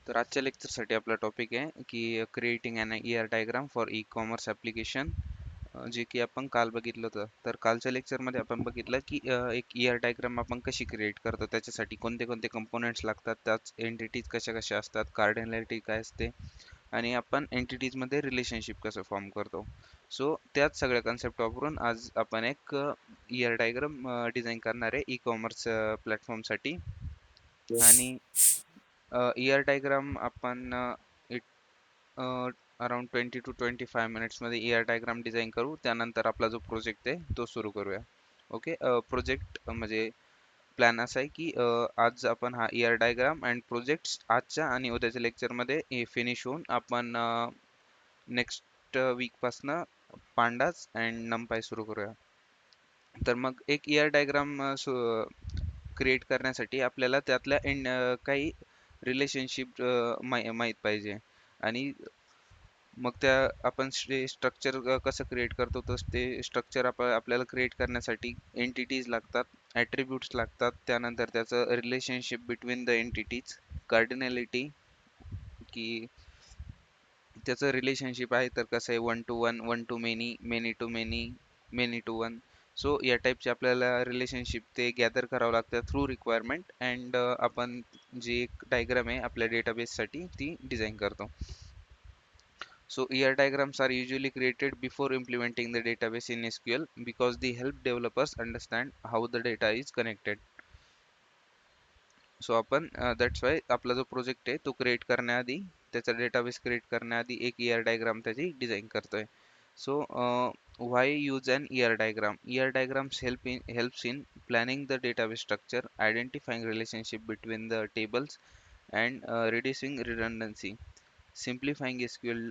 तर आजच्या लेक्चरसाठी आपला टॉपिक आहे की creating an ER diagram for e commerce application, जे की आपण काल बघितलं होतं. तर कालच्या लेक्चरमध्ये आपण बघितलं की एक ER डायग्राम आपण कशी क्रिएट करतो, त्याच्यासाठी कोणते कोणते कंपोनेंट्स लागतात, त्याच एंटिटीज कशा कशा असतात, कार्डिनॅलिटी काय असते आणि आपण एंटिटीजमध्ये रिलेशनशिप कसं फॉर्म करतो. सो त्याच सगळ्या कन्सेप्ट वापरून आज आपण एक ER डायग्राम डिझाईन करणार आहे ई कॉमर्स प्लॅटफॉर्मसाठी. आणि ER डायग्राम आपण around 20 to 25 मिनिट्समध्ये ER diagram design करू. त्यानंतर आपला जो प्रोजेक्ट आहे तो सुरू करूया. ओके, प्रोजेक्ट म्हणजे प्लॅन असा आहे की आज आपण हा ER डायग्राम अँड प्रोजेक्ट्स आजच्या आणि उद्याच्या लेक्चरमध्ये फिनिश होऊन आपण नेक्स्ट वीकपासनं पांडास अँड नमपाय सुरू करूया. तर मग एक ER डायग्राम क्रिएट करण्यासाठी आपल्याला त्यातल्या काही रिलेशनशिप माहीत पाहिजे. आणि मग त्या आपण स्ट्रक्चर कसं क्रिएट करतो, तर ते स्ट्रक्चर आपल्याला क्रिएट करण्यासाठी एंटिटीज लागतात, ॲट्रिब्यूट्स लागतात, त्यानंतर त्याचं रिलेशनशिप बिटवीन द एंटिटीज, कार्डिनॅलिटी की त्याचं रिलेशनशिप आहे तर कसं आहे, 1 to 1, 1 to many, many to many, many to 1. So या टाईपचे आपल्याला रिलेशनशिप ते गॅदर करावं लागतं थ्रू रिक्वायरमेंट. अँड आपण जी एक डायग्राम आहे आपल्या डेटाबेससाठी ती डिझाईन करतो. So ER diagrams are usually created before implementing the database in SQL because they help developers understand how the data is connected. So आपण दॅट्स वाय आपला जो प्रोजेक्ट आहे तो क्रिएट करण्याआधी, त्याचा डेटाबेस क्रिएट करण्याआधी एक ER डायग्राम त्याची डिझाईन करतोय. So why use an ER diagram? ER diagrams helps in planning the database structure, identifying relationship between the tables, and reducing redundancy, simplifying SQL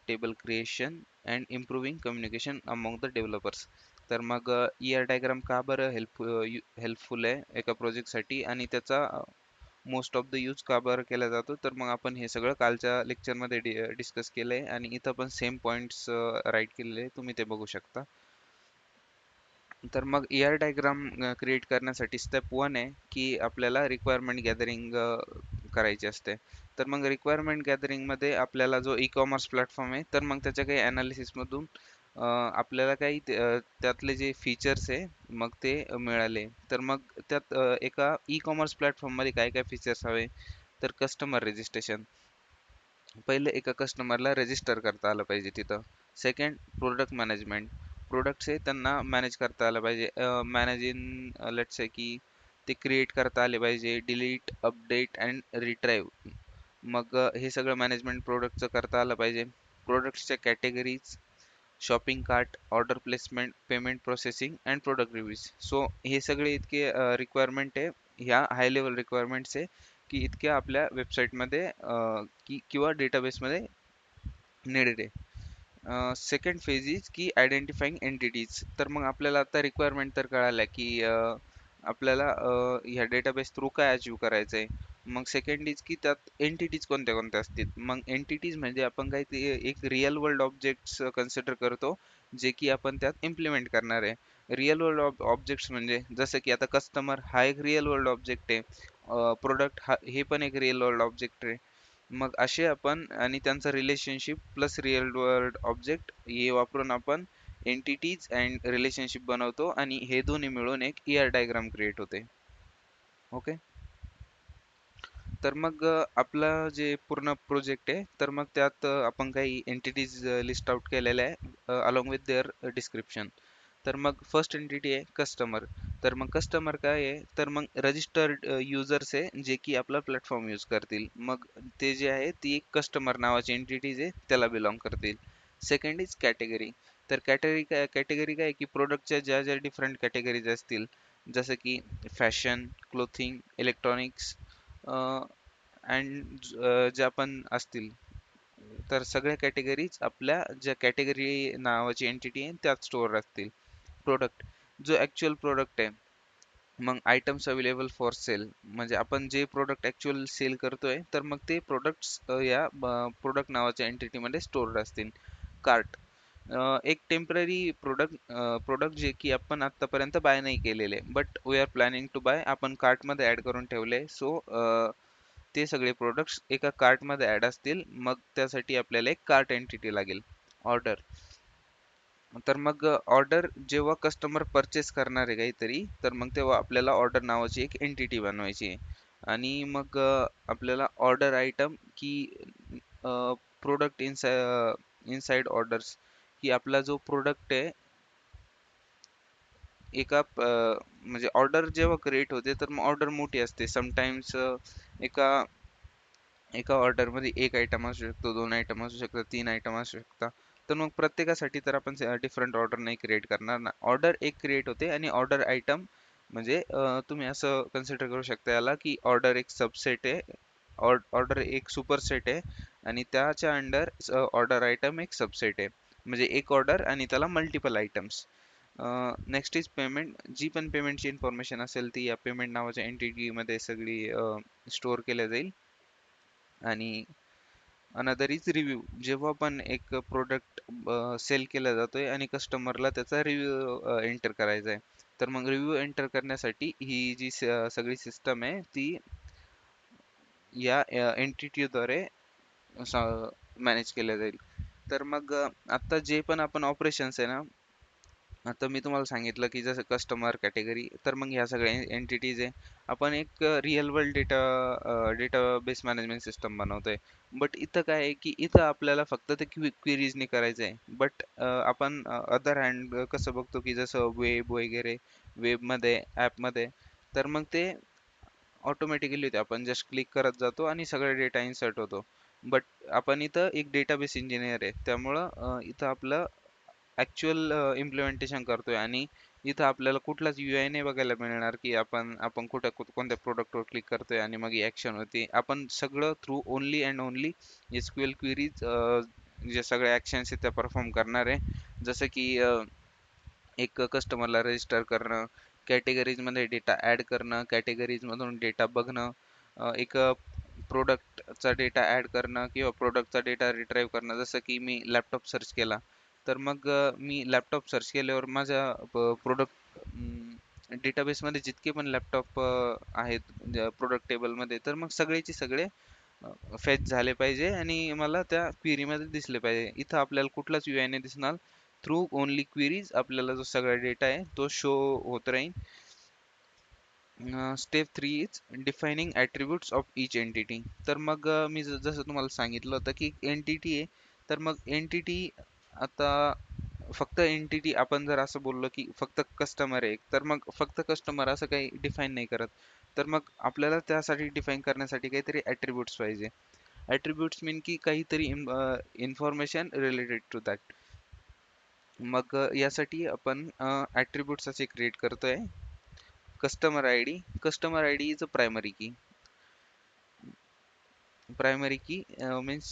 table creation, and improving communication among the developers. तर मग ER diagram का बरं helpful आहे एका प्रोजेक्टसाठी आणि त्याचा most of the use का बरं केला जातो, तर मग आपण हे सगळं कालच्या लेक्चरमध्ये डिस्कस केलं आहे आणि इथं पण सेम पॉईंट्स राईट केलेले आहे, तुम्ही ते बघू शकता. तर मग ER डायग्राम क्रिएट करण्यासाठी स्टेप 1 आहे की आपल्याला रिक्वायरमेंट गॅदरिंग करायची असते. तर मग रिक्वायरमेंट गॅदरिंगमध्ये आपल्याला जो ई कॉमर्स प्लॅटफॉर्म आहे, तर मग त्याच्या काही ॲनालिसिसमधून आपल्याला काही त्यातले जे फीचर्स आहे मग ते मिळाले. तर मग त्यात एका ई कॉमर्स प्लॅटफॉर्ममध्ये काय काय फीचर्स हवे, तर कस्टमर रजिस्ट्रेशन. पहिले एका कस्टमरला रजिस्टर करता आलं पाहिजे तिथं. Second, product management. प्रोडक्ट्स आहे त्यांना मॅनेज करता आलं पाहिजे. मॅनेज इन लेट्स से की ते क्रिएट करता आले पाहिजे, डिलीट, अपडेट अँड रिट्राईव्ह. मग हे सगळं मॅनेजमेंट प्रोडक्टचं करता आलं पाहिजे. प्रोडक्ट्सच्या categories, shopping cart, order placement, payment processing and product reviews. So हे सगळे इतके रिक्वायरमेंट आहे, ह्या हाय लेवल रिक्वायरमेंट्स आहे की इतक्या आपल्या वेबसाईटमध्ये किंवा डेटाबेसमध्ये निडेड आहे. सेकंड फेज इज की आयडेंटिफाईंग एंटिटीज. तर मग आपल्याला आता रिक्वायरमेंट तर कळाल्या की आपल्याला ह्या डेटाबेस थ्रू काय अचीव्ह करायचं आहे. मग सेकंड इज की त्यात एंटिटीज कोणत्या कोणत्या असतील. मग एंटिटीज म्हणजे आपण काही ते एक रिअल वर्ल्ड ऑब्जेक्ट्स कन्सिडर करतो जे की आपण त्यात इम्प्लिमेंट करणार आहे. रिअल वर्ल्ड ऑब्जेक्ट्स म्हणजे जसं की आता कस्टमर हा एक रिअल वर्ल्ड ऑब्जेक्ट आहे, प्रोडक्ट हा हे पण एक रिअल वर्ल्ड ऑब्जेक्ट आहे. मग असे आपण आणि त्यांचं relationship plus real world object हे वापरून आपण एंटिटीज अँड रिलेशनशिप बनवतो आणि हे दोन्ही मिळून एक ER डायग्राम क्रिएट होते. ओके, तर मग आपला जे पूर्ण प्रोजेक्ट आहे तर मग त्यात आपण काही एंटिटीज लिस्ट आउट केलेल्या आहे अलॉंग विथ देअर डिस्क्रिप्शन. तर मग फर्स्ट एंटिटी आहे कस्टमर. तर मग कस्टमर काय आहे, तर मग रजिस्टर्ड युजर्स आहे जे की आपला प्लॅटफॉर्म यूज करतील. मग ते जे आहे ती एक कस्टमर नावाची एंटिटीज आहे त्याला बिलॉंग करतील. Second is category. तर कॅटेगरी काय की प्रोडक्टच्या ज्या ज्या डिफरंट कॅटेगरीज असतील, जसं की फॅशन, क्लोथिंग, इलेक्ट्रॉनिक्स अँड ज्या पण असतील, तर सगळ्या कॅटेगरीज आपल्या ज्या कॅटेगरी नावाची एंटिटी आहे त्यात स्टोअर असतील. प्रोडक्ट, जो ॲक्च्युअल प्रोडक्ट आहे. मग आयटम्स अवेलेबल फॉर सेल, म्हणजे आपण जे प्रोडक्ट ॲक्च्युअल सेल करतोय तर मग ते प्रोडक्ट्स या प्रोडक्ट नावाच्या एंटिटीमध्ये स्टोअर्ड असतील. कार्ट, एक टेम्पररी प्रोडक्ट जे की आपण आत्तापर्यंत बाय नाही केलेले but we are planning to buy, आपण कार्टमध्ये ॲड करून ठेवले. सो ते सगळे प्रोडक्ट्स एका कार्ट मध्ये ऍड असतील, मग त्यासाठी आपल्याला एक कार्ट एंटिटी लागेल. ऑर्डर, तर मग ऑर्डर जेव्हा कस्टमर परचेस करणार आहे काहीतरी, तर मग तेव्हा आपल्याला ऑर्डर नावाची एक एंटिटी बनवायची आहे. आणि मग आपल्याला ऑर्डर आयटम की प्रोडक्ट इनसाइड ऑर्डर्स, की आपला जो प्रोडक्ट आहे एका म्हणजे ऑर्डर जेव्हा क्रिएट होते तर मग ऑर्डर मोठी असते. समटाइम्स एका एका ऑर्डर मध्ये एक आयटम असू शकतो, दोन आयटम असू शकतात, तीन आयटम असू शकतात. तर मग प्रत्येकासाठी तर आपण डिफरंट ऑर्डर नाही क्रिएट करणार ना. ऑर्डर एक क्रिएट होते आणि ऑर्डर आयटम म्हणजे तुम्ही असं कन्सिडर करू शकता याला की ऑर्डर एक सबसेट आहे, ऑर्डर एक सुपरसेट आहे आणि त्याच्या अंडर ऑर्डर आयटम एक सबसेट आहे. म्हणजे एक ऑर्डर आणि त्याला multiple items. Next is payment. जी पण पेमेंटची इन्फॉर्मेशन असेल ती या पेमेंट नावाच्या एंटिटी मध्ये सगळी स्टोअर केल्या जाईल. आणि अनदर इज रिव्ह्यू. जेव्हा पण एक प्रोडक्ट सेल केला जातोय आणि कस्टमरला त्याचा रिव्ह्यू एंटर करायचा आहे, तर मग रिव्ह्यू एंटर करण्यासाठी ही जी सगळी सिस्टम आहे ती या एंटिटीद्वारे मॅनेज केल्या जाईल. तर मग आता जे पण आपण ऑपरेशन्स आहे ना, आता मी तुम्हाला सांगितलं की जसं कस्टमर कॅटेगरी, तर मग ह्या सगळ्या एंटिटीज आहे. आपण एक real world database management system बनवतोय. बट इथं काय आहे की इथं आपल्याला फक्त ते क्वेरीजने करायचं आहे. बट आपण अदर हँड कसं बघतो की जसं वेब वगैरे, वेबमध्ये ॲपमध्ये, तर मग ते ऑटोमॅटिकली होते. आपण जस्ट क्लिक करत जातो आणि सगळं डेटा इन्सर्ट होतो. बट आपण इथं एक डेटाबेस इंजिनियर आहे, त्यामुळं इथं आपलं ॲक्च्युअल इम्प्लिमेंटेशन करतोय. आणि इथं आपल्याला कुठलाच UI नाही बघायला मिळणार की आपण आपण कोणत्या प्रोडक्टवर क्लिक करतोय आणि मग ॲक्शन होते. आपण सगळं through only and only SQL queries जे सगळे ॲक्शन्स आहेत त्या परफॉर्म करणार आहे. जसं की एक कस्टमरला रजिस्टर करणं, कॅटेगरीजमध्ये डेटा ॲड करणं, कॅटेगरीजमधून डेटा बघणं, एक प्रोडक्टचा डेटा ॲड करणं किंवा प्रोडक्टचा डेटा रिट्राईव्ह करणं. जसं की मी लॅपटॉप सर्च केला, तर मग मी लॅपटॉप सर्च केल्यावर माझ्या प्रोडक्ट डेटाबेसमध्ये जितके पण लॅपटॉप आहेत प्रोडक्ट टेबलमध्ये, तर मग सगळेचे सगळे फेच झाले पाहिजे आणि मला त्या क्वेरीमध्ये दिसले पाहिजे. इथं आपल्याला कुठलाच UI नाही दिसणार. थ्रू ओनली क्वेरीज आपल्याला जो सगळा डेटा आहे तो शो होत राहील. Step 3 is defining attributes of each entity. तर मग मी जसं तुम्हाला सांगितलं होतं की एंटिटी आहे, तर मग एंटिटी आता फक्त एंटिटी आपण जर असं बोललो की फक्त कस्टमर आहे, तर मग फक्त कस्टमर असं काही डिफाईन नाही करत. तर मग आपल्याला त्यासाठी डिफाईन करण्यासाठी काहीतरी ॲट्रिब्यूट्स पाहिजे. ॲट्रिब्यूट्स मीन की काहीतरी इन्फॉर्मेशन रिलेटेड टू दॅट. मग यासाठी आपण ॲट्रिब्यूट्स असे क्रिएट करतोय. Customer ID. Customer ID is a primary की. प्रायमरी की मीन्स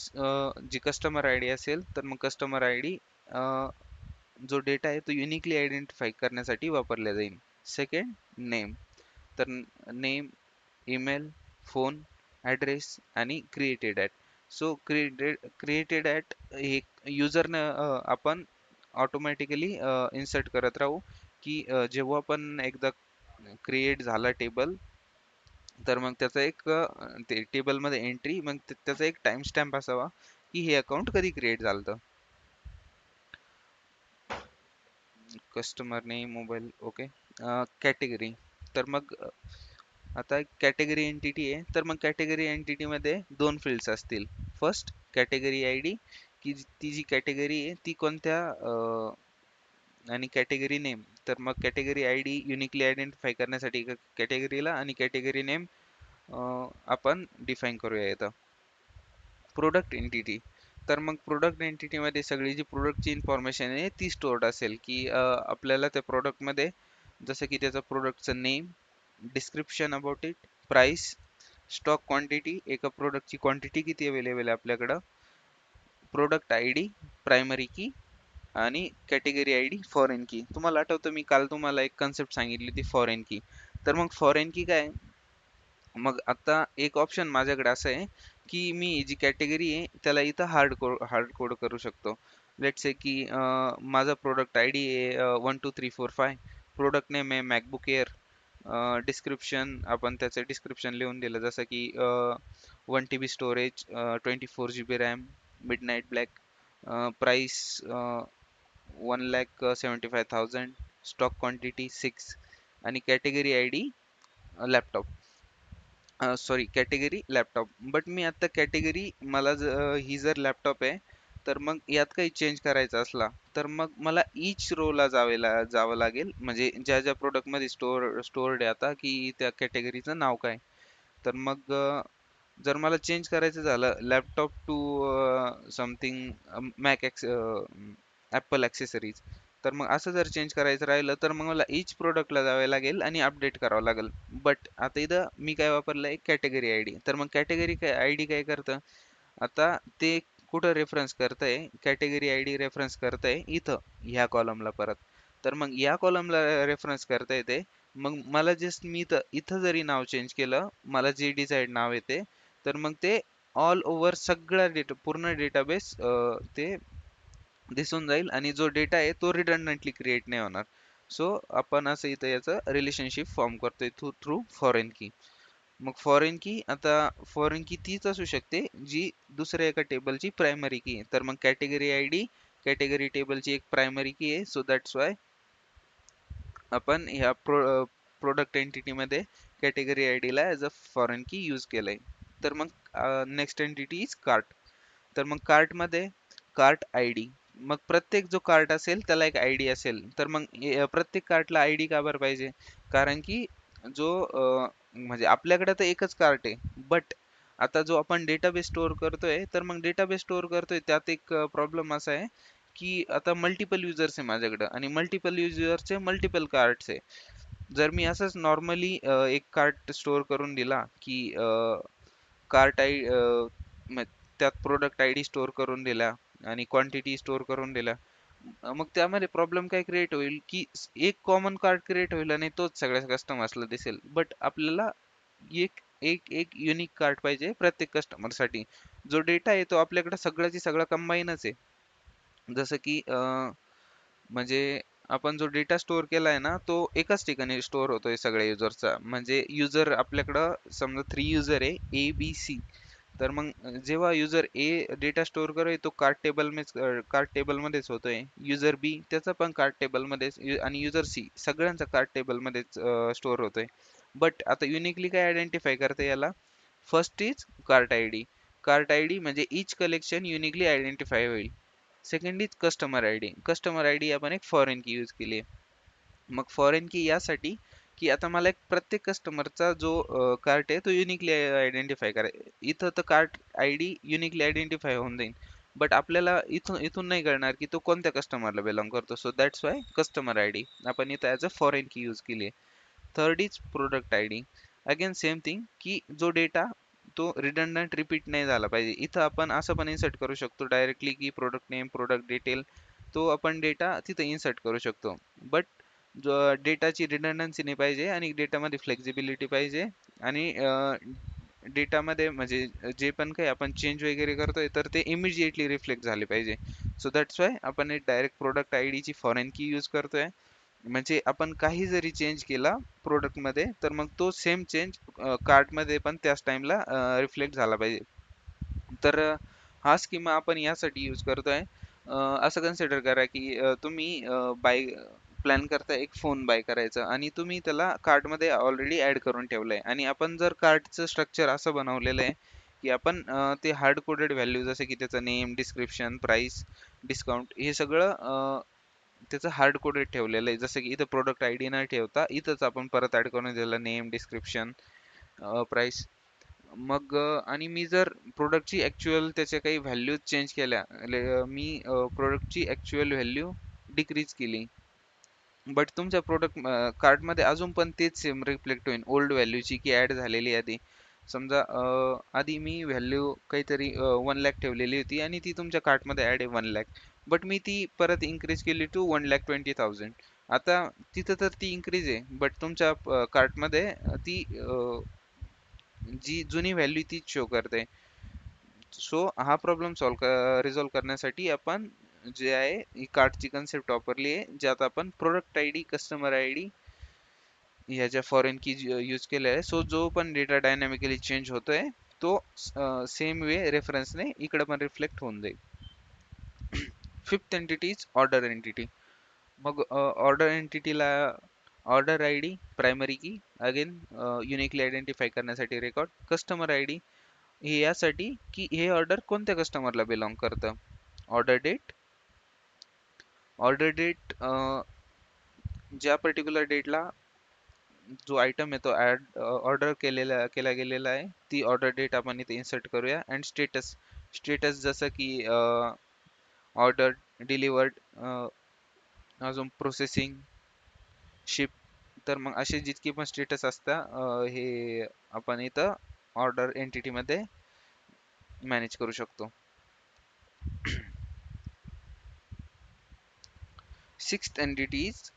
जी कस्टमर ID असेल, तर मग कस्टमर ID जो डेटा आहे तो युनिकली आयडेंटिफाय करण्यासाठी वापरला जाईल. Second, name. तर नेम, ईमेल, फोन, ॲड्रेस आणि created at. So created at हे युजरनं आपण ऑटोमॅटिकली इन्सर्ट करत राहू की जेव्हा पण एकदा क्रिएट झाला टेबल, तर मग त्याचा एक ते टेबलमध्ये एंट्री, मग त्याचा एक टाइम स्टॅम्प असावा की हे अकाउंट कधी क्रिएट झालं. Customer name, mobile, okay. Category. तर मग आता कॅटेगरी एंटिटी आहे, तर मग कॅटेगरी एंटिटी मध्ये दोन फील्ड्स असतील. फर्स्ट, कॅटेगरी ID, की ती जी कॅटेगरी आहे ती कोणत्या आणि कॅटेगरी नेम. तर मग कॅटेगरी ID युनिकली आयडेंटिफाय करण्यासाठी कॅटेगरीला आणि कॅटेगरी नेम आपण डिफाईन करूया इथं. Product entity. तर मग प्रोडक्ट एंटिटीमध्ये सगळी जी प्रोडक्टची इन्फॉर्मेशन आहे ती स्टोअर्ड असेल की आपल्याला त्या प्रोडक्टमध्ये जसं की त्याचं प्रोडक्टचं name, description about it, price, stock quantity, एका प्रोडक्टची क्वांटिटी किती अवेलेबल आहे आपल्याकडं, प्रोडक्ट ID, प्रायमरी की आणि कॅटेगरी ID फॉरेन की. तुम्हाला आठवतं मी काल तुम्हाला एक कन्सेप्ट सांगितली ती फॉरेन की. तर मग फॉरेन की काय, मग आता एक ऑप्शन माझ्याकडे असं आहे की मी जी कॅटेगरी आहे त्याला इथं हार्ड कोड करू शकतो. लेट्स से की माझा प्रोडक्ट ID आहे 12345, प्रोडक्ट नेम आहे मॅकबुक एअर, डिस्क्रिप्शन आपण त्याचं डिस्क्रिप्शन लिहून दिलं, जसं की 1 TB storage, 24 GB RAM, midnight black, price 1,75,000, stock quantity 6 आणि category I D laptop, sorry category laptop. But मी आता कॅटेगरी मला ही जर लॅपटॉप आहे तर मग यात काही चेंज करायचा असला तर मग मला इच रोला जावं लागेल, म्हणजे ज्या ज्या प्रोडक्टमध्ये स्टोअर्ड आहे आता की त्या कॅटेगरीचं नाव काय. तर मग जर मला चेंज करायचं झालं laptop to something Mac Apple accessories, तर मग असं जर चेंज करायचं राहिलं तर मग मला इच प्रोडक्टला जावे लागेल आणि अपडेट करावं लागेल. बट आता इथं मी काय वापरलं आहे कॅटेगरी आय डी. तर मग कॅटेगरी आय डी काय करतं, आता ते कुठं रेफरन्स करतंय, कॅटेगरी आय डी रेफरन्स करतंय इथं ह्या कॉलमला परत. तर मग या कॉलमला रेफरन्स करता येते. मग मला जस्ट मी इथं इथं जरी नाव चेंज केलं, मला जे डिझाईड नाव येते, तर मग ते ऑल ओव्हर सगळा डेटा पूर्ण डेटाबेस ते दिसून जाईल आणि जो डेटा आहे तो रिडंडंटली क्रिएट नाही होणार. सो आपण असं इथं याचं रिलेशनशिप फॉर्म करतोय थ्रू फॉरेन की. मग फॉरेन की, आता फॉरेन की तीच असू शकते जी दुसऱ्या एका टेबलची प्रायमरी की आहे. तर मग कॅटेगरी आय डी कॅटेगरी टेबलची एक प्रायमरी की आहे. सो दॅट्स वाय आपण ह्या प्रोडक्ट एंटिटीमध्ये कॅटेगरी आय डीला as a foreign key use केलंय. तर मग नेक्स्ट एंटिटी इज कार्ट. तर मग कार्टमध्ये कार्ट आय डी, मग प्रत्येक जो कार्ट असेल त्याला एक आय डी असेल. तर मग प्रत्येक कार्टला आय डी का बरं पाहिजे, कारण की जो म्हणजे आपल्याकडे तर एकच कार्ट आहे, बट आता जो आपण डेटाबेस स्टोअर करतोय तर मग डेटाबेस स्टोअर करतोय त्यात एक प्रॉब्लेम असा आहे की आता मल्टिपल युजर्स आहे माझ्याकडं आणि मल्टिपल युजर्सचे मल्टिपल कार्ट्स आहे. जर मी असंच नॉर्मली एक कार्ट स्टोअर करून दिला की कार्ट आय त्यात प्रोडक्ट आय डी स्टोअर करून दिला आणि क्वांटिटी स्टोअर करून दिला, मग त्यामध्ये प्रॉब्लेम काय क्रिएट होईल की एक कॉमन कार्ड क्रिएट होईल आणि तोच सगळ्या कस्टमर्सला दिसेल. बट आपल्याला एक एक एक युनिक कार्ड पाहिजे प्रत्येक कस्टमरसाठी. जो डेटा आहे तो आपल्याकडे सगळ्याची सगळा कंबाईनच आहे. जसं की म्हणजे आपण जो डेटा स्टोअर केलाय ना तो एकाच ठिकाणी स्टोअर होतोय सगळ्या युजरचा. म्हणजे युजर आपल्याकडं समजा 3 युजर आहे ए बी सी. तर मग जेव्हा युजर ए डेटा स्टोअर करतोय तो कार्ट टेबलमध्येच होतोय. युजर बी त्याचा पण कार्ट टेबलमध्येच आणि युजर सी सगळ्यांचा कार्ट टेबलमध्येच स्टोअर होतोय. बट आता युनिकली काय आयडेंटिफाय करते याला, first is cart I D. Cart I D म्हणजे इच कलेक्शन युनिकली आयडेंटिफाय होईल. Second is customer I D. Customer I D आपण एक फॉरेन की यूज केली आहे. मग फॉरेन की यासाठी की आता मला एक प्रत्येक कस्टमरचा जो कार्ट आहे तो युनिकली आयडेंटिफाय करायचा. इथं तर cart I D uniquely identify होऊन जाईल, बट आपल्याला इथून इथून नाही कळणार की तो कोणत्या कस्टमरला बिलॉंग करतो. So that's Y customer I D आपण इथं as a foreign key use केली आहे. Third is product I D. Again same thing की जो डेटा तो रिडंडंट रिपीट नाही झाला पाहिजे. इथं आपण असं पण इन्सर्ट करू शकतो डायरेक्टली की प्रोडक्ट नेम प्रोडक्ट डिटेल, तो आपण डेटा तिथं इन्सर्ट करू शकतो. बट जो डेटाची रिडंडन्सी नाही पाहिजे आणि डेटामध्ये फ्लेक्झिबिलिटी पाहिजे आणि डेटामध्ये म्हणजे जे पण काही आपण चेंज वगैरे करतोय तर ते इमिजिएटली रिफ्लेक्ट झाले पाहिजे. सो दॅट्स वाय आपण एक direct product I डीची foreign key use करतोय. म्हणजे आपण काही जरी चेंज केला प्रोडक्टमध्ये तर मग तो सेम चेंज कार्टमध्ये पण त्याच टाइमला रिफ्लेक्ट झाला पाहिजे. तर हा स्कीमा आपण यासाठी यूज करतोय. असं कन्सिडर करा की तुम्ही बाय प्लॅन करताय एक फोन बाय करायचा आणि तुम्ही त्याला कार्टमध्ये ऑलरेडी ऍड करून ठेवलंय आणि आपण जर कार्टचं स्ट्रक्चर असं बनवलेलं आहे की आपण ते हार्ड कोडेड व्हॅल्यू जसे की त्याचं नेम डिस्क्रिप्शन प्राइस डिस्काउंट हे सगळं त्याचं हार्ड कोडेड ठेवलेलं आहे. जसं की इथं प्रोडक्ट आय डी न ठेवता इथंच आपण परत ऍड करून दिलं नेम डिस्क्रिप्शन प्राइस. मग आणि मी जर प्रोडक्टची ॲक्च्युअल त्याच्या काही व्हॅल्यूज चेंज केल्या, मी प्रोडक्टची ॲक्च्युअल व्हॅल्यू डिक्रीज केली, बट तुमच्या प्रोडक्ट कार्टमध्ये अजून पण तेच सेम रिफ्लेक्ट होईल ओल्ड व्हॅल्यूची की ॲड झालेली आधी. समजा आधी मी व्हॅल्यू काहीतरी 1 लाख ठेवलेली होती आणि ती तुमच्या कार्टमध्ये ॲड आहे 1 लाख, बट मी ती परत इन्क्रीज केली टू 1,20,000. आता तिथं तर ती इन्क्रीज आहे बट तुमच्या कार्टमध्ये ती जी जुनी व्हॅल्यू तीच शो करते. सो हा प्रॉब्लेम रिझॉल्व करण्यासाठी आपण जे आहे ही कार्टची कन्सेप्ट वापरली आहे, ज्यात आपण product I D customer I D ह्याच्या फॉरेन की यूज केलेला आहे. सो जो पण डेटा डायनॅमिकली चेंज होतोय तो सेम वे रेफरन्सने इकडे पण रिफ्लेक्ट होऊन जाईल. Fifth entity is order entity. मग ऑर्डर एंटिटीला order I D, primary key, again uniquely identify करण्यासाठी रेकॉर्ड, कस्टमर आय डी हे यासाठी की हे ऑर्डर कोणत्या कस्टमरला बिलॉंग करतं, ऑर्डर डेट, ऑर्डर डेट ज्या पर्टिक्युलर डेटला जो आयटम आहे तो ऑर्डर केला गेलेला आहे ती ऑर्डर डेट आपण इथे इन्सर्ट करूया. अँड स्टेटस, स्टेटस जसं की ऑर्डर डिलिवर्ड, अजून प्रोसेसिंग, शिप. तर मग असे जितके पण स्टेटस असतात हे आपण इथं ऑर्डर एंटिटी मध्ये मॅनेज करू शकतो. Sixth entity is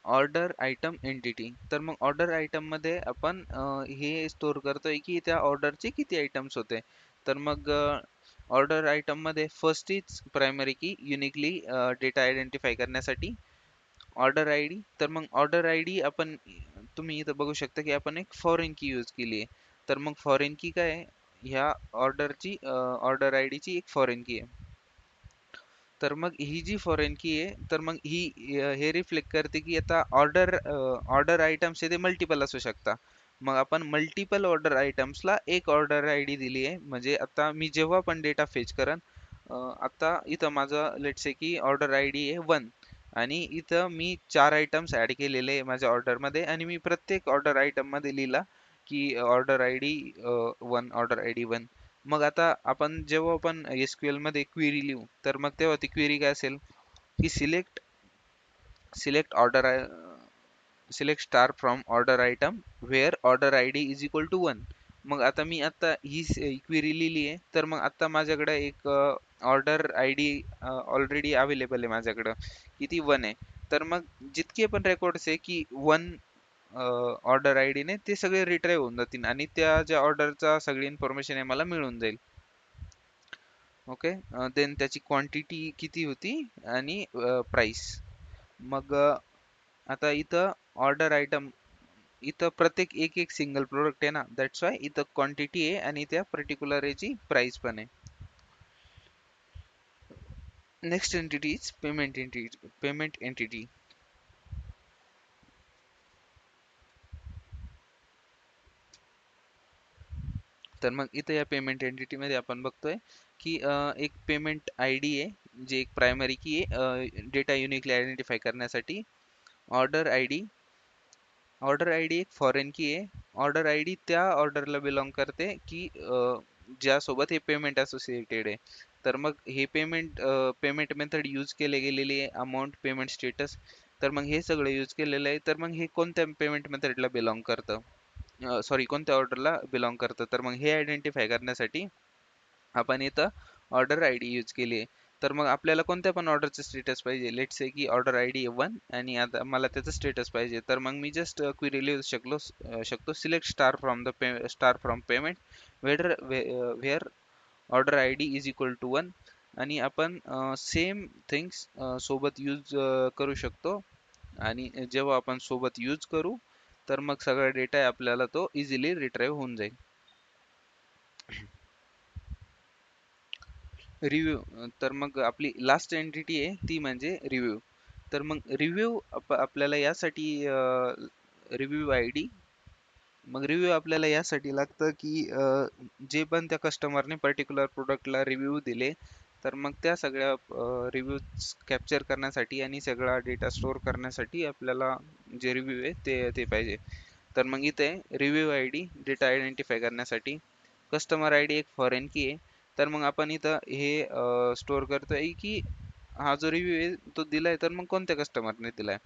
order item entity. तर मग ऑर्डर आयटम मध्ये आपण हे स्टोअर करतोय की त्या ऑर्डरचे किती आयटम्स होते. तर मग ऑर्डर आयटम मध्ये फर्स्ट इज प्रायमरी की, युनिकली डेटा आयडेंटिफाय करण्यासाठी, ऑर्डर आय डी. तर मग ऑर्डर आय डी आपण, तुम्ही इथं बघू शकता की आपण एक फॉरेन की यूज केली आहे. तर मग फॉरेन की काय आहे, ह्या ऑर्डरची ऑर्डर आय डीची एक फॉरेन की आहे. तर मग ही जी फॉरेन की आहे तर मग ही हे रिफ्लेक्ट करते की आता ऑर्डर आयटम्स आहे ते मल्टिपल असू शकता. मग आपण मल्टिपल ऑर्डर आयटम्सला एक ऑर्डर आय डी दिली आहे. म्हणजे आता मी जेव्हा पण डेटा फेच करन, आता इथं माझं लेट्स से की ऑर्डर आय डी आहे 1 आणि इथं मी 4 आयटम्स ॲड केलेले आहे माझ्या ऑर्डरमध्ये आणि मी प्रत्येक ऑर्डर आयटममध्ये लिहिला की order I D 1, order I D 1. मग आता आपण जेव्हा आपण SQL मध्ये क्वेरी लिहू तर मग तेव्हा ती क्वेरी काय असेल की select order select star from order item where order I D is equal to 1. मग आता मी आता ही क्वेरी लिहिली आहे तर मग आता माझ्याकडे एक order I D already available आहे माझ्याकडं की ती 1 आहे. तर मग जितके पण रेकॉर्ड्स आहे की 1 ऑर्डर आय डीने ते सगळे रिट्राईव्ह होऊन जातील आणि त्या ज्या ऑर्डरचा सगळी इन्फॉर्मेशन आहे मला मिळून जाईल. ओके, देन त्याची क्वांटिटी किती होती आणि प्राइस. मग आता इथं ऑर्डर आयटम, इथं प्रत्येक एक एक सिंगल प्रोडक्ट आहे ना, दॅट्स वाय इथं क्वांटिटी आहे आणि त्या पर्टिक्युलर याची प्राइस पण आहे. Next entity is payment entity. Payment entity. तर मग इथं या पेमेंट एंटिटी मध्ये आपण बघतोय की एक पेमेंट आय डी आहे जे एक प्रायमरी की आहे डेटा युनिकली आयडेंटिफाय करण्यासाठी, order I D, order I D एक फॉरेन की आहे. ऑर्डर आय डी त्या ऑर्डरला बिलॉंग करते की ज्यासोबत हे पेमेंट असोसिएटेड आहे. तर मग हे पेमेंट मेथड यूज केले गेलेली आहे, अमाऊंट, पेमेंट स्टेटस. तर मग हे सगळं यूज केलेलं आहे. तर मग हे कोणत्या पेमेंट मेथडला बिलॉंग करतं, सॉरी कोणत्या ऑर्डरला बिलॉंग करतं. तर मग हे आयडेंटिफाय करण्यासाठी आपण इथं ऑर्डर आय डी यूज केली आहे. तर मग आपल्याला कोणत्या पण ऑर्डरचं स्टेटस पाहिजे, लेट्स से की ऑर्डर आय डी 1 आणि आता मला त्याचं स्टेटस पाहिजे. तर मग मी जस्ट क्वेरी लिहू शकतो select star from payment where order I D is equal to 1 आणि आपण सेम थिंग्स सोबत यूज करू शकतो. आणि जेव्हा आपण सोबत यूज करू तर मग सगळा डेटा आहे आपल्याला तो इझिली रिट्राईव्ह होऊन जाईल. रिव्ह्यू. तर मग आपली लास्ट एंटिटी आहे ती म्हणजे रिव्ह्यू. तर मग रिव्ह्यू आपल्याला यासाठी रिव्ह्यू आय डी, मग रिव्ह्यू आपल्याला यासाठी लागतं की जे पण त्या कस्टमरने पर्टिक्युलर प्रोडक्टला रिव्ह्यू दिले तर मग त्या सगळ्या रिव्ह्यूज कॅप्चर करण्यासाठी आणि सगळा डेटा स्टोअर करण्यासाठी आपल्याला जे रिव्ह्यू आहे ते पाहिजे. तर मग इथे review I D data identify करण्यासाठी, कस्टमर आय डी एक फॉरेन की आहे. तर मग आपण इथं हे स्टोअर करतोय की हा जो रिव्ह्यू आहे तो दिलाय तर मग कोणत्या कस्टमरने दिलाय,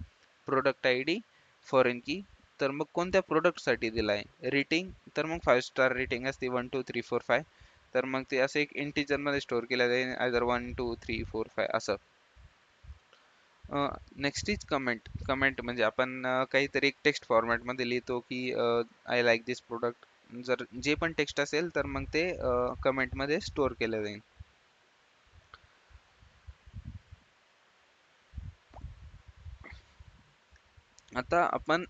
प्रोडक्ट आय डी फॉरेन की. तर मग कोणत्या प्रोडक्टसाठी दिलाय, रेटिंग. तर मग 5 स्टार रेटिंग असते 1 2 3 4 5. तर मग ते असं एक इंटिजर मध्ये स्टोअर केलं जाईल, आयदर 1 2 3 4 5 असं. Next is comment. कमेंट म्हणजे आपण काहीतरी एक टेक्स्ट फॉर्मॅट मध्ये लिहितो की आय लाईक दिस प्रोडक्ट. जर जे पण टेक्स्ट असेल तर मग ते कमेंट मध्ये स्टोअर केलं जाईल. आता आपण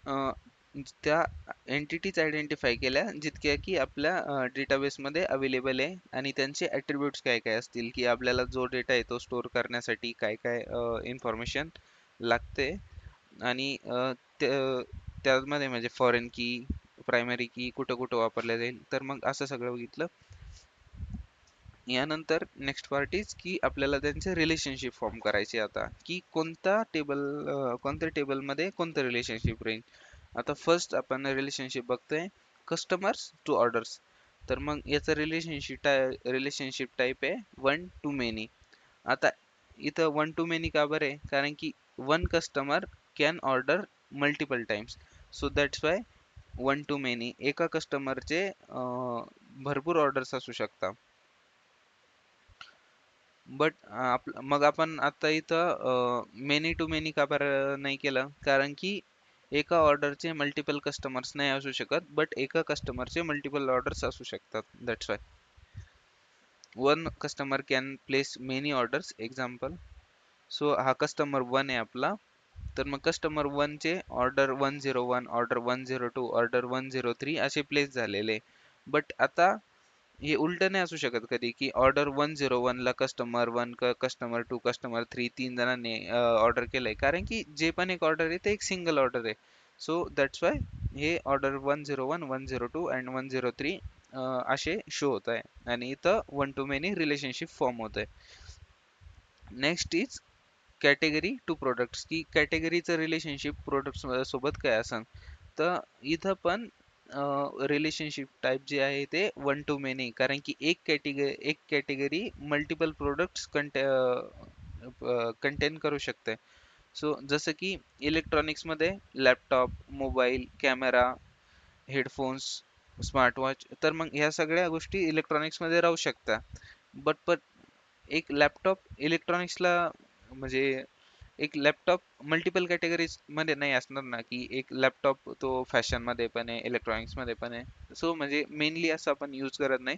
त्या एंटिटीज आयडेंटिफाय केल्या जितक्या की आपल्या डेटाबेसमध्ये अवेलेबल आहे आणि त्यांचे ॲट्रिब्यूट्स काय काय असतील, की आपल्याला जो डेटा आहे तो स्टोअर करण्यासाठी काय काय इन्फॉर्मेशन लागते आणि त्यामध्ये म्हणजे फॉरेन की, प्रायमरी की कुठं कुठं वापरल्या जाईल. तर मग असं सगळं बघितलं. यानंतर नेक्स्ट पार्ट इज की आपल्याला त्यांचे रिलेशनशिप फॉर्म करायचे आता, की कोणत्या टेबलमध्ये कोणतं रिलेशनशिप राहील. आता फर्स्ट आपण रिलेशनशिप बघतोय कस्टमर्स टू ऑर्डर्स. तर मग याचं रिलेशनशिप टाईप आहे वन टू मेनी. आता इथं वन टू मेनी का बरं आहे, कारण की one customer can order multiple times, so that's why one to many. एका कस्टमरचे भरपूर ऑर्डर्स असू शकतात. बट मग आपण आता इथं मेनी टू मेनी का बरं नाही केलं, कारण की एका ऑर्डरचे मल्टिपल कस्टमर्स नाही असू शकत, बट एका कस्टमरचे मल्टिपल ऑर्डर्स असू शकतात. That's why one customer can place many orders. Example, so हा कस्टमर वन आहे आपला. तर मग कस्टमर वनचे ऑर्डर 101, ऑर्डर 102, ऑर्डर 103 असे प्लेस झालेले. बट आता हे उलट नाही असू शकत कधी, की ऑर्डर 101 ला customer one, customer two, customer three, तीन जणांनी ऑर्डर केलंय, कारण की जे पण एक ऑर्डर आहे ते एक सिंगल ऑर्डर आहे. सो दॅट्स वाय हे ऑर्डर 101, 102 अँड 103 असे शो होत आहे आणि इथं one to many relationship form होत आहे. Next is category to products, की कॅटेगरीचं रिलेशनशिप प्रोडक्ट्स सोबत काय असेल. तर इथं पण रिलेशनशिप टाईप जे आहे ते वन टू मेनी, कारण की एक कॅटेगरी मल्टिपल प्रोडक्ट्स कंटेन करू शकते. सो जसं की इलेक्ट्रॉनिक्समध्ये laptop, mobile, camera, headphones, smartwatch, तर मग ह्या सगळ्या गोष्टी इलेक्ट्रॉनिक्समध्ये राहू शकतात. बट एक लॅपटॉप इलेक्ट्रॉनिक्सला म्हणजे एक लॅपटॉप मल्टिपल कॅटेगरीज मध्ये नाही असणार ना, की एक लॅपटॉप तो फॅशन मध्ये पण आहे, इलेक्ट्रॉनिक्स मध्ये पण आहे. सो म्हणजे मेनली असं आपण यूज करत नाही.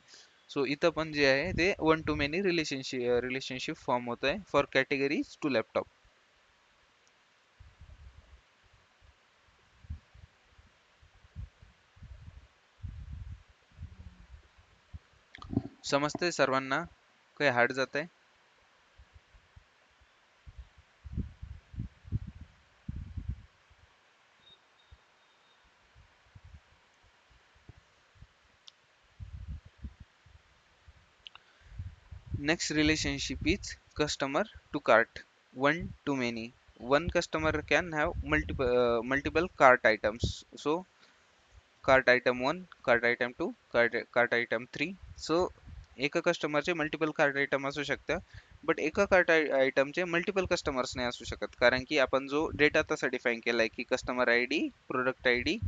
सो इथं पण जे आहे ते one to many relationship form होत आहे फॉर कॅटेगरीज टू लॅपटॉप. समजतंय सर्वांना? काही हार्ड जात आहे? Next relationship is customer to cart. One to many. One customer can have multiple cart items. So cart item 1, cart item 2, cart item 3. So एका कस्टमरचे multiple cart item असू शकतात, but एका कार्ट आयटमचे मल्टिपल कस्टमर्स नाही असू शकत, कारण की आपण जो डेटा तसा डिफाईन केलाय की customer I D, product I D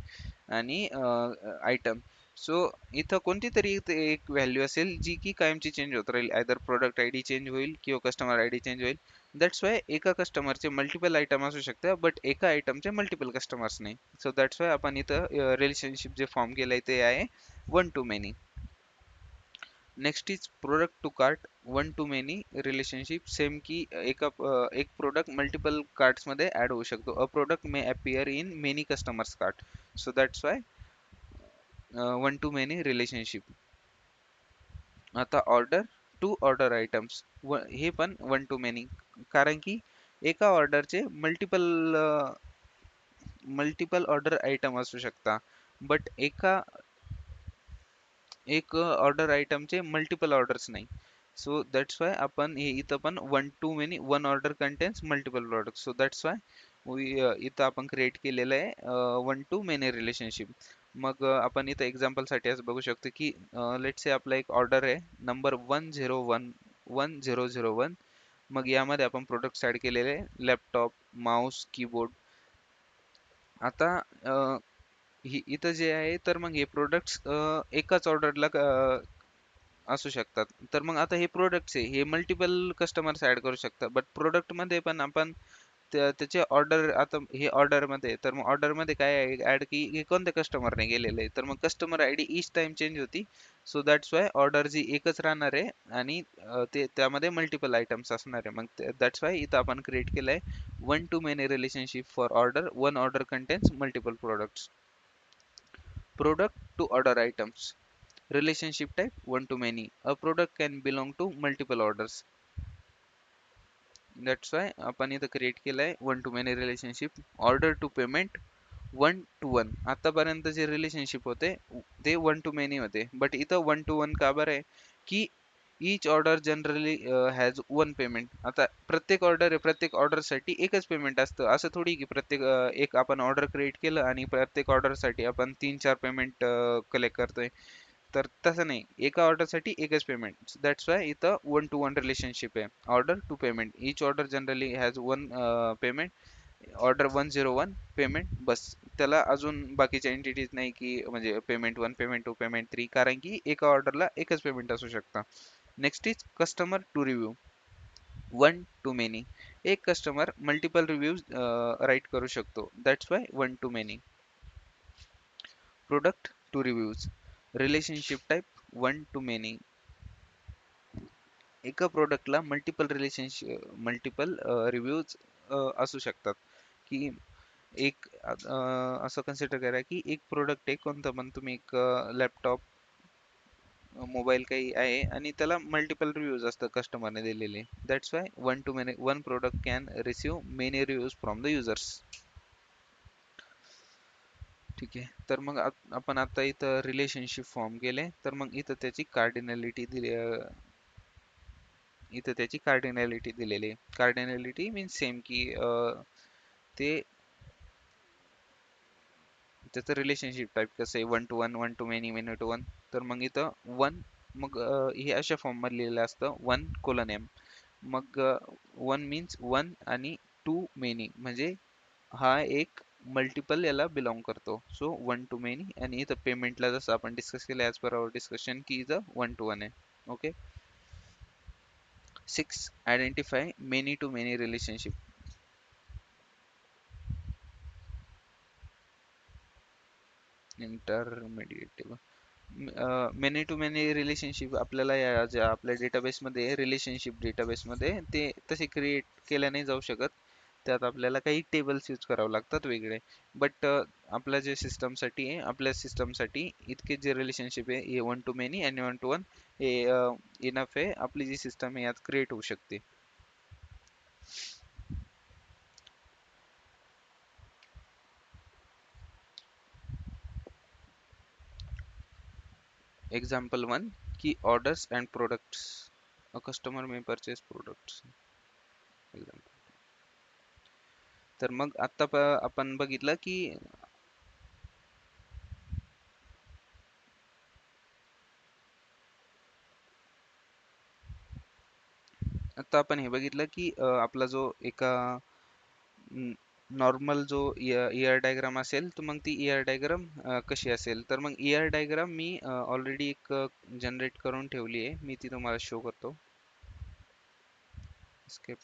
आणि आयटम. सो इथं कोणती तरी एक व्हॅल्यू असेल जी की कायमची चेंज होत राहील, either product I D change होईल किंवा कस्टमर आय डी चेंज होईल. दॅट्स वाय एका कस्टमरचे मल्टिपल आयटम असू शकतात, बट एका आयटमचे मल्टिपल कस्टमर्स नाही. सो दॅट्स वाय आपण इथं रिलेशनशिप जे फॉर्म केलंय ते आहे one to many. Next is product to cart. One to many relationship same, की एक प्रोडक्ट मल्टिपल कार्ट्स मध्ये ऍड होऊ शकतो. A product may appear in many customers cart. So that's why one to many relationship. आता order to order items, हे पण one to many, कारण की एका ऑर्डरचे मल्टिपल ऑर्डर आयटम असू शकता, बट एक ऑर्डर आयटमचे मल्टिपल ऑर्डर्स नाही. सो दॅट्स वाय आपण हे इथं पण one to many, one order contains multiple product. So that's why इथं आपण क्रिएट केलेलं आहे वन टू मेनी रिलेशनशिप. मग आपण इथं एक्झाम्पलसाठी असं बघू शकतो की लेट से आपला एक ऑर्डर आहे नंबर 1011001. मग यामध्ये आपण प्रोडक्ट्स ऍड केलेले लॅपटॉप, माऊस, कीबोर्ड. आता इथं जे आहे तर मग हे प्रोडक्ट्स एकाच ऑर्डरला असू शकतात. तर मग आता हे प्रोडक्ट्स आहे, हे मल्टिपल कस्टमर्स ऍड करू शकतात, बट प्रोडक्ट मध्ये पण आपण त्याचे ऑर्डर, आता हे ऑर्डर मध्ये, तर मग ऑर्डर मध्ये काय ऍड की हे कोणत्या कस्टमरने गेलेलं आहे, तर मग customer ID each time change होती. सो दॅट्स वाय ऑर्डर जी एकच राहणार आहे आणि ते त्यामध्ये मल्टिपल आयटम्स असणार आहे. मग दॅट्स वाय इथं आपण क्रिएट केलंय one to many relationship for order. One order contains multiple products. Product to order items. Relationship type one to many. A product can belong to multiple orders. That's why आपण इथं create केलंय one to many relationship. Order to payment one to one. आतापर्यंत जे relationship होते ते one to many होते, but इथं one to one का बरं आहे की each order generally has one payment. आता प्रत्येक ऑर्डर आहे, प्रत्येक ऑर्डरसाठी एकच पेमेंट असतं. असं थोडी की प्रत्येक एक आपण ऑर्डर क्रिएट केलं आणि प्रत्येक ऑर्डरसाठी आपण 3-4 पेमेंट कलेक्ट करतोय. तर तसं नाही, एका ऑर्डरसाठी एकच पेमेंट. दॅट्स वाय इथं वन टू वन रिलेशनशिप आहे. Order to payment, each order generally has one payment. Order 101 payment बस. त्याला अजून बाकीच्या एंटिटीज नाही की म्हणजे पेमेंट 1 पेमेंट 2 पेमेंट 3, कारण की एका ऑर्डरला एकच पेमेंट असू शकतं. Next is customer to review one to many. एक कस्टमर मल्टिपल रिव्ह्यूज राईट करू शकतो. That's why one to many. Product to reviews. Relationship type one to many. एका प्रोडक्टला मल्टिपल रिव्ह्यूज असू शकतात. की एक असं कन्सिडर करा की एक प्रोडक्ट आहे कोणतं पण, तुम्ही एक लॅपटॉप मोबाईल काही आहे आणि त्याला मल्टिपल रिव्ह्यूज असतात कस्टमरने दिलेले. That's why one to many one product can receive many reviews from the users. ठीक आहे. तर मग आपण आता इथं रिलेशनशिप फॉर्म केले, तर मग इथं त्याची कार्डिनॅलिटी दिली. इथं त्याची कार्डिनॅलिटी दिलेली आहे. कार्डिनॅलिटी मीन्स सेम की ते त्याचं रिलेशनशिप टाईप कसं आहे, one to one, one to many, many to one. तर मग इथं वन, मग हे अशा फॉर्ममध्ये लिहिलेलं असतं वन कोलन एम. मग वन मीन्स वन आणि टू मेनी म्हणजे हा एक मल्टिपल याला बिलॉंग करतो. So one to many. आणि इथं पेमेंटला जसं आपण डिस्कस केलं ॲज पर आवर डिस्कशन की इथं वन टू वन आहे. Okay. 6. Identify many to many relationship. Intermediate many to many relationship आपल्याला या ज्या आपल्या डेटाबेसमध्ये रिलेशनशिप डेटाबेसमध्ये ते तसे क्रिएट केल्या नाही जाऊ शकत. त्यात आपल्याला काही टेबल्स यूज करावे लागतात वेगळे. बट आपल्या जे सिस्टमसाठी आहे, आपल्या सिस्टमसाठी इतके जे रिलेशनशिप आहे हे वन टू मेनी आणि वन टू वन हे इनफ आहे. आपली जी सिस्टम आहे यात क्रिएट होऊ शकते. एक्झाम्पल 1 की orders and products. A customer may purchase products. तर मग आता आपण बघितलं की आता आपण हे बघितलं की आपला जो एका नॉर्मल जो ईआर डायग्राम असेल, तर मग ती ईआर डायग्राम कशी असेल. तर मग ईआर डायग्राम मी ऑलरेडी एक जनरेट करून ठेवली आहे. मी ती तुम्हाला शो करतो. स्केप.